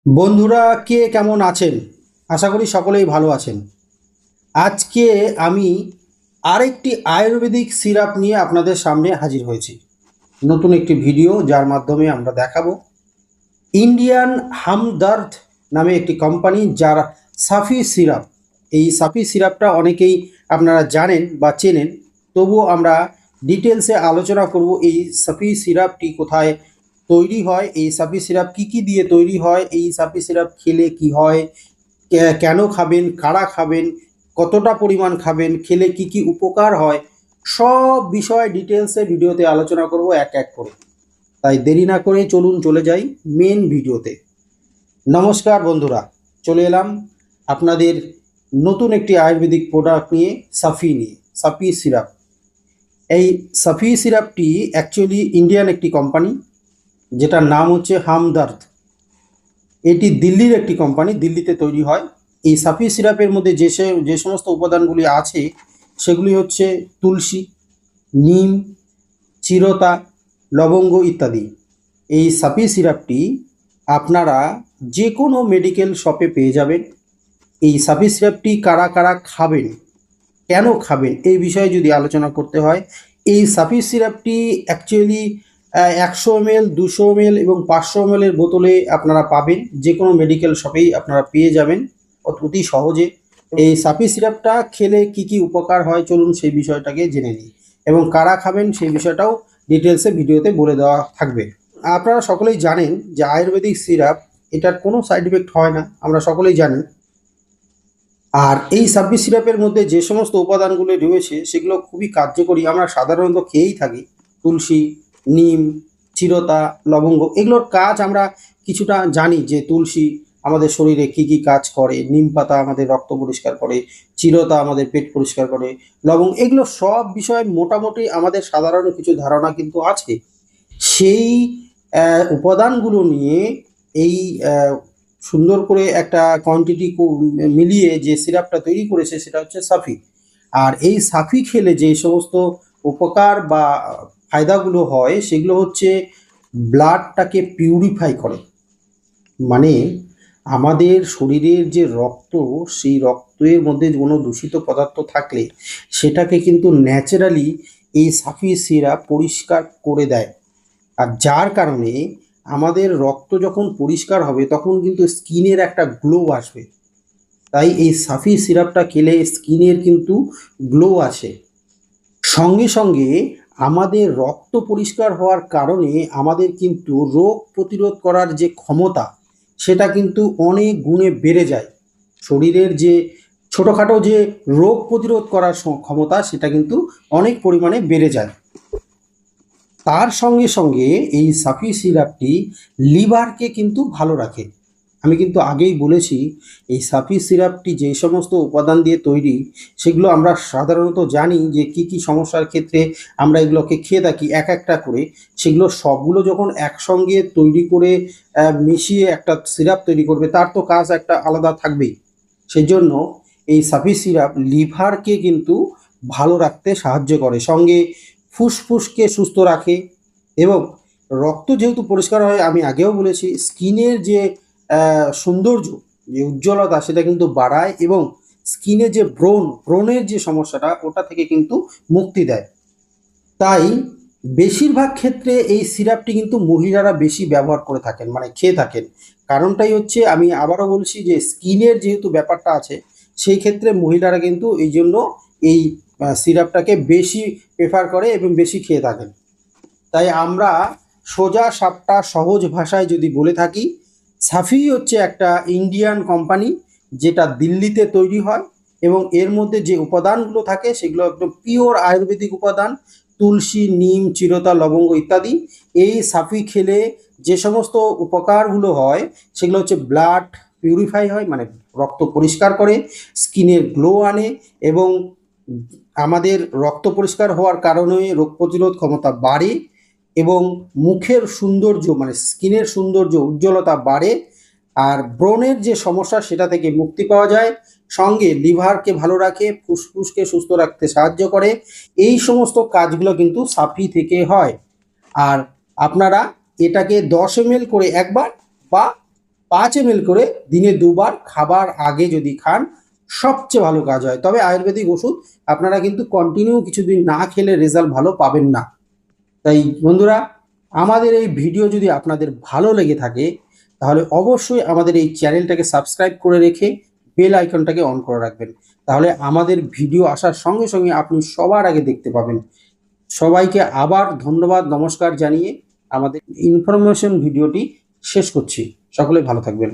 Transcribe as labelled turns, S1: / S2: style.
S1: বন্ধুরা, কে কেমন আছেন? আশা করি সকলেই ভালো আছেন। আজকে আমি আরেকটি আয়ুর্বেদিক সিরাপ নিয়ে আপনাদের সামনে হাজির হয়েছি। নতুন একটি ভিডিও, যার মাধ্যমে আমরা দেখাবো ইন্ডিয়ান হামদার্দ নামে একটি কোম্পানি, যার সাফি সিরাপ। এই সাফি সিরাপটা অনেকেই আপনারা জানেন বা চেনেন, তবুও আমরা ডিটেলসে আলোচনা করব এই সাফি সিরাপটি কোথায় তৈরি হয়, এই সাফি সিরাপ কী কী দিয়ে তৈরি হয়, এই সাফি সিরাপ খেলে কি হয়, কেন খাবেন, কারা খাবেন, কতটা পরিমাণ খাবেন, খেলে কি কি উপকার হয়, সব বিষয় ডিটেলসে ভিডিওতে আলোচনা করব এক এক করে। তাই দেরি না করে চলুন চলে যাই মেন ভিডিওতে। নমস্কার বন্ধুরা, চলে এলাম আপনাদের নতুন একটি আয়ুর্বেদিক প্রোডাক্ট নিয়ে, সাফি সিরাপ। এই সাফি সিরাপটি অ্যাকচুয়ালি ইন্ডিয়ান একটি কোম্পানি, যেটার নাম হচ্ছে হামদার্দ। এটি দিল্লির একটি কোম্পানি, দিল্লিতে তৈরি হয়। এই সাফি সিরাপের মধ্যে যে সমস্ত উপাদানগুলি আছে সেগুলি হচ্ছে তুলসী, নিম, চিরতা, লবঙ্গ ইত্যাদি। এই সাফি সিরাপটি আপনারা যে কোনো মেডিকেল শপে পেয়ে যাবেন। এই সাফি সিরাপটি কারা কারা খাবেন, কেন খাবেন, এই বিষয়ে যদি আলোচনা করতে হয়, এই সাফি সিরাপটি অ্যাকচুয়ালি 100 ml, 200 ml এবং 500 ml এর বোতলে আপনারা পাবেন। যে কোনো মেডিকেল শপেই আপনারা পেয়ে যাবেন অতি সহজে। এই সাফি সিরাপটা খেলে কি কি উপকার হয়, চলুন সেই বিষয়টাকে জেনে নিই, এবং কারা খাবেন সেই বিষয়টাও ডিটেলসে ভিডিওতে বলে দেওয়া থাকবে। আপনারা সকলেই জানেন যে আয়ুর্বেদিক সিরাপ, এটার কোনো সাইড এফেক্ট হয় না, আমরা সকলেই জানি। আর এই সাফি সিরাপের মধ্যে যে সমস্ত উপাদানগুলো রয়েছে সেগুলো খুবই কার্যকরী, আমরা সাধারণত খেয়েই থাকি। তুলসী, নিম, চিরতা, লবঙ্গ, এগুলোর কাজ আমরা কিছুটা জানি, যে তুলসী আমাদের শরীরে কি কি কাজ করে, নিম পাতা আমাদের রক্ত পরিষ্কার করে, চিরতা আমাদের পেট পরিষ্কার করে, লবঙ্গ, এগুলো সব বিষয়ে মোটামুটি আমাদের সাধারণ কিছু ধারণা কিন্তু আছে। সেই উপাদানগুলো নিয়ে এই সুন্দর করে একটা কোয়ান্টিটি মিলিয়ে যে সিরাপটা তৈরি করেছে সেটা হচ্ছে সাফি। আর এই সাফি খেলে যে সমস্ত উপকার বা ফায়দাগুলো হয় সেগুলো হচ্ছে ব্লাডটাকে পিউরিফাই করে। মানে আমাদের শরীরের যে রক্ত, সেই রক্তের মধ্যে কোনো দূষিত পদার্থ থাকলে সেটাকে কিন্তু ন্যাচারালি এই সাফি সিরাপ পরিষ্কার করে দেয়। আর যার কারণে আমাদের রক্ত যখন পরিষ্কার হবে তখন কিন্তু স্কিনের একটা গ্লো আসবে। তাই এই সাফি সিরাপটা খেলে স্কিনের কিন্তু গ্লো আসে। সঙ্গে সঙ্গে আমাদের রক্ত পরিষ্কার হওয়ার কারণে আমাদের কিন্তু রোগ প্রতিরোধ করার যে ক্ষমতা, সেটা কিন্তু অনেক গুণে বেড়ে যায়। শরীরের যে ছোটোখাটো যে রোগ প্রতিরোধ করার ক্ষমতা, সেটা কিন্তু অনেক পরিমাণে বেড়ে যায়। তার সঙ্গে সঙ্গে এই সাফি সিরাপটি লিভারকে কিন্তু ভালো রাখে। আমি কিন্তু আগেই বলেছি, এই সাফি সিরাপটি যে সমস্ত উপাদান দিয়ে তৈরি সেগুলো আমরা সাধারণত জানি যে কি কি সমস্যার ক্ষেত্রে আমরা এগুলোকে খেয়ে থাকি এক একটা করে। সেগুলো সবগুলো যখন একসঙ্গে তৈরি করে মিশিয়ে একটা সিরাপ তৈরি করবে, তার তো কাজ একটা আলাদা থাকবেই। সেই জন্য এই সাফি সিরাপ লিভারকে কিন্তু ভালো রাখতে সাহায্য করে, সঙ্গে ফুসফুসকে সুস্থ রাখে, এবং রক্ত যেহেতু পরিষ্কার হয়, আমি আগেও বলেছি, স্কিনের যে সৌন্দর্য, যে উজ্জ্বলতা, সেটা কিন্তু বাড়ায়, এবং স্কিনে যে ব্রণের যে সমস্যাটা, ওটা থেকে কিন্তু মুক্তি দেয়। তাই বেশিরভাগ ক্ষেত্রে এই সিরাপটি কিন্তু মহিলারা বেশি ব্যবহার করে থাকেন, মানে খেয়ে থাকেন। কারণটাই হচ্ছে, আমি আবারও বলছি, যে স্কিনের যেহেতু ব্যাপারটা আছে, সেই ক্ষেত্রে মহিলারা কিন্তু এই জন্য এই সিরাপটাকে বেশি প্রেফার করে এবং বেশি খেয়ে থাকেন। তাই আমরা সোজা সাপটা সহজ ভাষায় যদি বলে থাকি, সাফি হচ্ছে একটা ইন্ডিয়ান কোম্পানি, যেটা দিল্লিতে তৈরি হয়, এবং এর মধ্যে যে উপাদানগুলো থাকে সেগুলো একদম পিওর আয়ুর্বেদিক উপাদান, তুলসী, নিম, চিরতা, লবঙ্গ ইত্যাদি। এই সাফি খেলে যে সমস্ত উপকারগুলো হয় সেগুলো হচ্ছে ব্লাড পিউরিফাই হয়, মানে রক্ত পরিষ্কার করে, স্কিনের গ্লো আনে, এবং আমাদের রক্ত পরিষ্কার হওয়ার কারণে রোগ প্রতিরোধ ক্ষমতা বাড়ে, এবং মুখের সৌন্দর্য, মানে স্কিনের সৌন্দর্য, উজ্জ্বলতা বাড়ে, আর ব্রণের যে সমস্যা সেটা থেকে মুক্তি পাওয়া যায়, সঙ্গে লিভারকে ভালো রাখে, ফুসফুসকে সুস্থ রাখতে সাহায্য করে। এই সমস্ত কাজগুলো কিন্তু সাফি থেকে হয়। আর আপনারা এটাকে 10 ml করে একবার বা 5 ml করে দিনে 2বার খাবার আগে যদি খান সবচেয়ে ভালো কাজ হয়। তবে আয়ুর্বেদিক ওষুধ আপনারা কিন্তু কন্টিনিউ কিছুদিন না খেলে রেজাল্ট ভালো পাবেন না। তাই বন্ধুরা, আমাদের এই ভিডিও যদি আপনাদের ভালো লেগে থাকে তাহলে অবশ্যই আমাদের এই চ্যানেলটাকে সাবস্ক্রাইব করে রেখে বেল আইকনটাকে অন করে রাখবেন। তাহলে আমাদের ভিডিও আসার সঙ্গে সঙ্গে আপনি সবার আগে দেখতে পাবেন। সবাইকে আবার ধন্যবাদ, নমস্কার জানিয়ে আমাদের ইনফরমেশন ভিডিওটি শেষ করছি। সকলে ভালো থাকবেন।